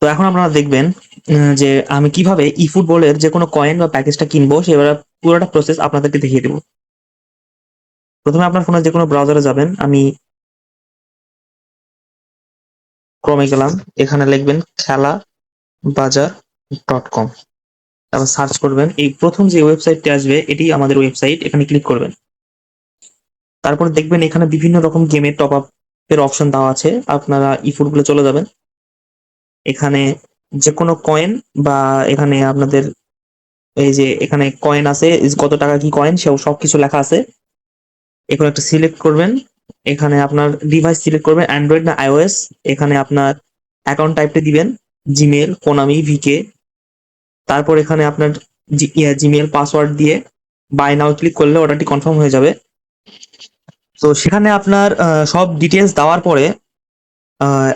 তো এখন আপনারা দেখবেন যে আমি কিভাবে ই ফুটবলের যে কোনো কয়েন বা প্যাকেজটা কিনবো সেবার পুরোটা প্রসেস আপনাদেরকে দেখিয়ে দেবো। প্রথমে আপনার ফোনে যে কোনো ব্রাউজারে যাবেন, আমি ক্রমে গেলাম, এখানে লিখবেন খেলা বাজার.com, তারপর সার্চ করবেন, এই প্রথম যে ওয়েবসাইটটি আসবে এটি আমাদের ওয়েবসাইট, এখানে ক্লিক করবেন। তারপর দেখবেন এখানে বিভিন্ন রকম গেমের টপ আপ এর অপশন দেওয়া আছে, আপনারা ই ফুটবলে চলে যাবেন, এখানে যে কোনো কয়েন বা এখানে আপনাদের এই যে এখানে কয়েন আছে, কত টাকা কি কয়েন সেও সবকিছু লেখা আছে, এখানে একটা সিলেক্ট করবেন, এখানে আপনার ডিভাইস সিলেক্ট করবেন অ্যান্ড্রয়েড না আইওএস, এখানে আপনার অ্যাকাউন্ট টাইপটা দিবেন জিমেল, কোনামি, ভিকে, তারপর এখানে আপনার জিমেল পাসওয়ার্ড দিয়ে বাই নাও ক্লিক করলে অর্ডারটি কনফার্ম হয়ে যাবে। তো সেখানে আপনার সব ডিটেলস দেওয়ার পরে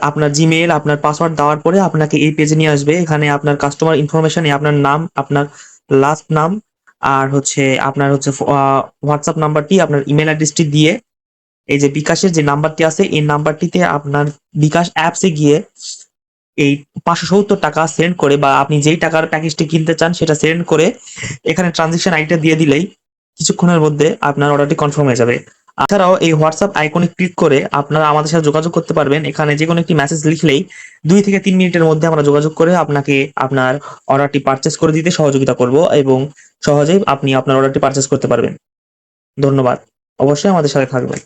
আপনার জিমেল, আপনার পাসওয়ার্ড দেওয়ার পরে আপনাকে এই পেজে নিয়ে আসবে, এখানে আপনার কাস্টমার ইনফরমেশন, আপনার নাম, আপনার লাস্ট নাম, আর হচ্ছে আপনার হচ্ছে হোয়াটসঅ্যাপ নাম্বারটি, আপনার ইমেল অ্যাড্রেসটি দিয়ে এই যে বিকাশের যে নাম্বারটি আছে এই নাম্বারটিতে আপনার বিকাশ অ্যাপসে গিয়ে এই 570 টাকা সেন্ড করে, বা আপনি যেই টাকার প্যাকেজটি কিনতে চান সেটা সেন্ড করে এখানে ট্রানজেকশন আইডিটা দিয়ে দিলেই কিছুক্ষণের মধ্যে আপনার অর্ডারটি কনফার্ম হয়ে যাবে। এছাড়াও এই হোয়াটসঅ্যাপ আইকনে ক্লিক করে আপনারা আমাদের সাথে যোগাযোগ করতে পারবেন, এখানে যে কোনো একটি মেসেজ লিখলেই 2 থেকে 3 মিনিটের মধ্যে আমরা যোগাযোগ করে আপনাকে আপনার অর্ডারটি পারচেস করে দিতে সহযোগিতা করব, এবং সহজেই আপনি আপনার অর্ডারটি পারচেস করতে পারবেন। ধন্যবাদ, অবশ্যই আমাদের সাথে থাকবেন।